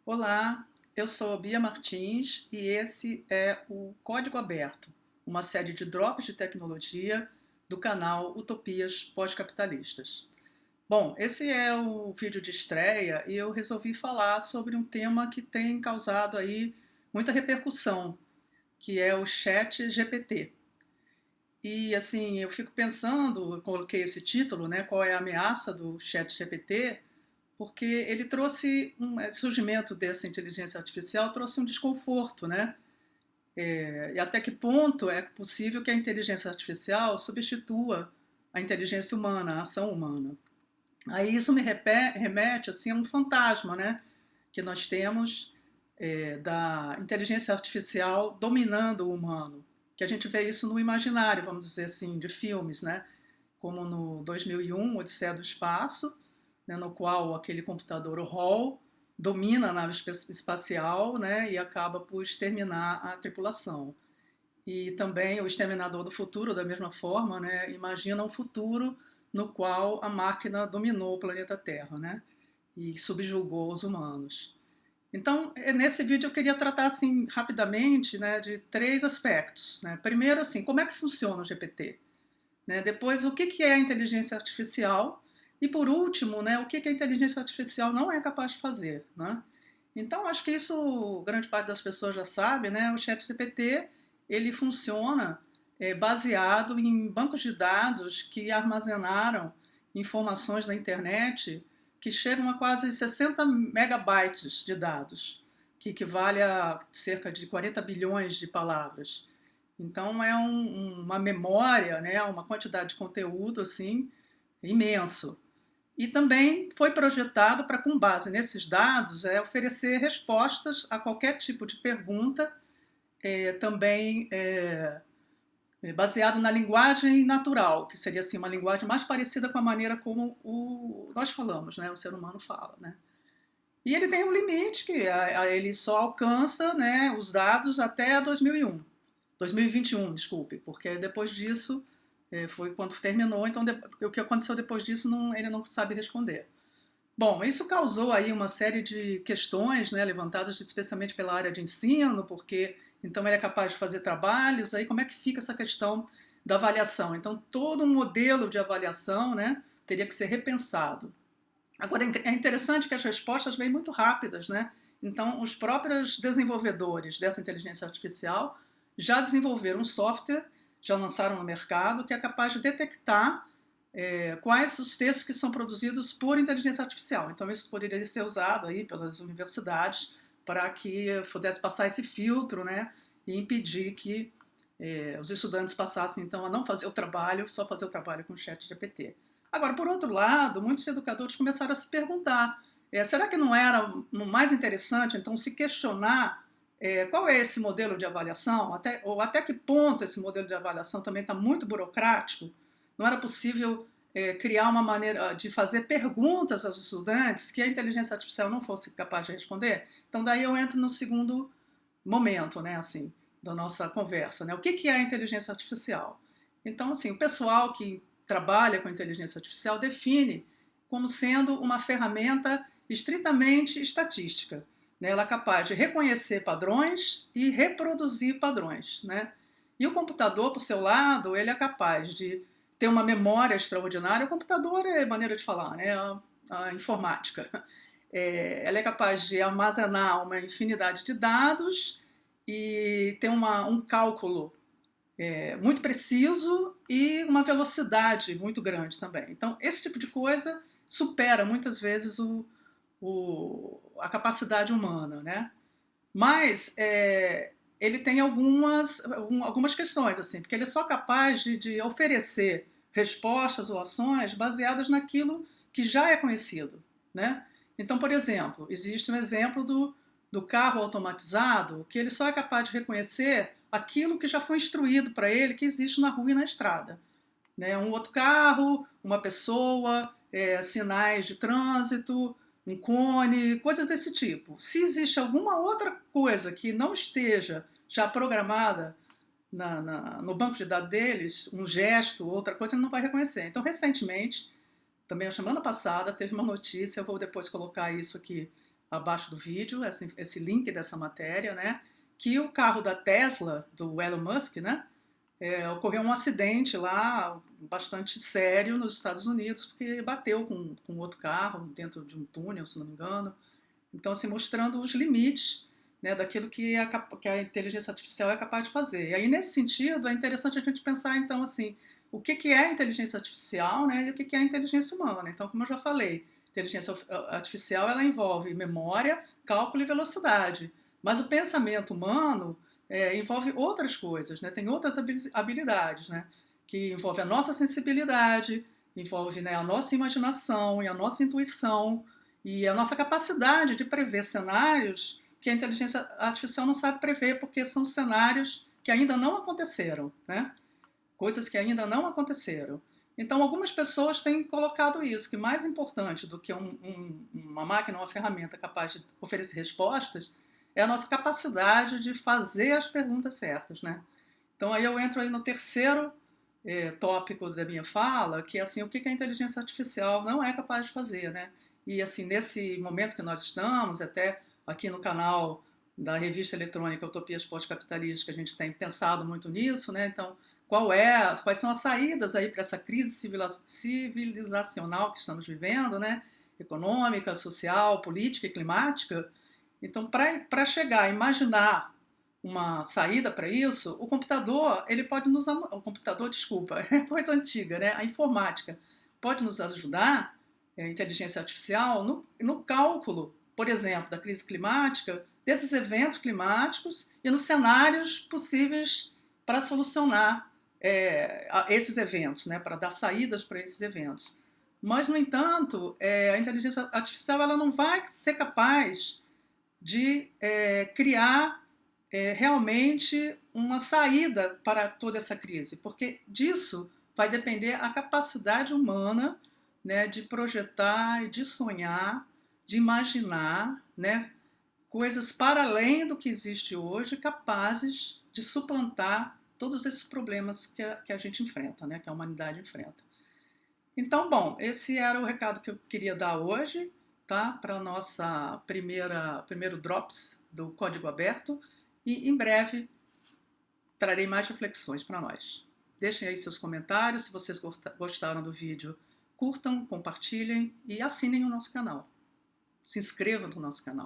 Olá, eu sou Bia Martins e esse é o Código Aberto, uma série de drops de tecnologia do canal Utopias Pós-Capitalistas. Bom, esse é o vídeo de estreia e eu resolvi falar sobre um tema que tem causado aí muita repercussão, que é o Chat GPT. E assim, eu fico pensando, eu coloquei esse título, né, qual é a ameaça do Chat GPT, porque ele trouxe surgimento dessa inteligência artificial trouxe um desconforto, né? E até que ponto é possível que a inteligência artificial substitua a inteligência humana, a ação humana? Aí isso me remete assim a um fantasma, né? Que nós temos da inteligência artificial dominando o humano, que a gente vê isso no imaginário, vamos dizer assim, de filmes, né? Como no 2001, Odisseia do Espaço, né, no qual aquele computador, o HAL, domina a nave espacial, né, e acaba por exterminar a tripulação. E também o Exterminador do Futuro, da mesma forma, né, imagina um futuro no qual a máquina dominou o planeta Terra, né, e subjugou os humanos. Então, nesse vídeo eu queria tratar assim rapidamente, né, de três aspectos, né? Primeiro, assim, como é que funciona o GPT? Né? Depois, o que é a inteligência artificial? E por último, né, o que a inteligência artificial não é capaz de fazer? Né? Então, acho que isso grande parte das pessoas já sabe, né? O ChatGPT ele funciona baseado em bancos de dados que armazenaram informações na internet que chegam a quase 60 megabytes de dados, que equivale a cerca de 40 bilhões de palavras. Então é uma memória, né, uma quantidade de conteúdo assim imenso. E também foi projetado para, com base nesses dados, oferecer respostas a qualquer tipo de pergunta, também baseado na linguagem natural, que seria assim uma linguagem mais parecida com a maneira como nós falamos, né, o ser humano fala, né. E ele tem um limite que ele só alcança, né, os dados até 2001. 2021, desculpe, porque depois disso foi quando terminou, então o que aconteceu depois disso ele não sabe responder. Bom, isso causou aí uma série de questões, né, levantadas especialmente pela área de ensino, porque então ele é capaz de fazer trabalhos, aí como é que fica essa questão da avaliação? Então todo um modelo de avaliação, né, teria que ser repensado. Agora é interessante que as respostas vêm muito rápidas, né? Então os próprios desenvolvedores dessa inteligência artificial já desenvolveram um software, já lançaram no mercado, que é capaz de detectar quais os textos que são produzidos por inteligência artificial. Então isso poderia ser usado aí pelas universidades para que pudesse passar esse filtro, né, e impedir que os estudantes passassem então a não fazer o trabalho, só fazer o trabalho com o chat GPT. Agora, por outro lado, muitos educadores começaram a se perguntar, será que não era mais interessante então se questionar qual é esse modelo de avaliação, ou até que ponto esse modelo de avaliação também está muito burocrático? Não era possível criar uma maneira de fazer perguntas aos estudantes que a inteligência artificial não fosse capaz de responder? Então daí eu entro no segundo momento, né, assim, da nossa conversa, né? O que é a inteligência artificial? Então, assim, o pessoal que trabalha com inteligência artificial define como sendo uma ferramenta estritamente estatística. Né? Ela é capaz de reconhecer padrões e reproduzir padrões, né? E o computador, por seu lado, ele é capaz de ter uma memória extraordinária. O computador é maneira de falar, né? A informática. Ela é capaz de armazenar uma infinidade de dados e ter um cálculo muito preciso e uma velocidade muito grande também. Então, esse tipo de coisa supera muitas vezes a capacidade humana, né? Mas ele tem algumas questões, assim, porque ele é só capaz de oferecer respostas ou ações baseadas naquilo que já é conhecido, né? Então, por exemplo, existe um exemplo do carro automatizado que ele só é capaz de reconhecer aquilo que já foi instruído para ele que existe na rua e na estrada. Né? Um outro carro, uma pessoa, sinais de trânsito, um cone, coisas desse tipo. Se existe alguma outra coisa que não esteja já programada no banco de dados deles, um gesto, outra coisa, ele não vai reconhecer. Então, recentemente, também a semana passada, teve uma notícia, eu vou depois colocar isso aqui abaixo do vídeo, esse link dessa matéria, né? Que o carro da Tesla, do Elon Musk, né? Ocorreu um acidente lá bastante sério nos Estados Unidos, porque bateu com outro carro dentro de um túnel, se não me engano. Então, assim, mostrando os limites, né, daquilo que a inteligência artificial é capaz de fazer. E aí, nesse sentido, é interessante a gente pensar, então, assim, o que é a inteligência artificial, né, e o que é a inteligência humana. Então, como eu já falei, inteligência artificial ela envolve memória, cálculo e velocidade. Mas o pensamento humano envolve outras coisas, né, tem outras habilidades, né, que envolve a nossa sensibilidade, envolve, né, a nossa imaginação e a nossa intuição, e a nossa capacidade de prever cenários que a inteligência artificial não sabe prever, porque são cenários que ainda não aconteceram, né? Coisas que ainda não aconteceram. Então, algumas pessoas têm colocado isso, que mais importante do que uma máquina, uma ferramenta capaz de oferecer respostas, é a nossa capacidade de fazer as perguntas certas, né? Então, aí eu entro aí no terceiro tópico da minha fala, que é assim, o que a inteligência artificial não é capaz de fazer, né? E assim, nesse momento que nós estamos, até aqui no canal da revista eletrônica Utopias Pós-Capitalistas, a gente tem pensado muito nisso, né? Então, quais são as saídas aí para essa crise civilizacional que estamos vivendo, né? Econômica, social, política e climática. Então, para chegar a imaginar uma saída para isso, o computador, ele pode nos... O computador, desculpa, é coisa antiga, né? A informática pode nos ajudar, a inteligência artificial, no cálculo, por exemplo, da crise climática, desses eventos climáticos e nos cenários possíveis para solucionar esses eventos, né? Para dar saídas para esses eventos. Mas, no entanto, a inteligência artificial ela não vai ser capaz de criar realmente uma saída para toda essa crise, porque disso vai depender a capacidade humana, né, de projetar, de sonhar, de imaginar, né, coisas para além do que existe hoje, capazes de suplantar todos esses problemas que a gente enfrenta, né, que a humanidade enfrenta. Então, bom, esse era o recado que eu queria dar hoje, tá? Para o nossa primeiro Drops do Código Aberto. E em breve trarei mais reflexões para nós. Deixem aí seus comentários. Se vocês gostaram do vídeo, curtam, compartilhem e assinem o nosso canal. Se inscrevam no nosso canal.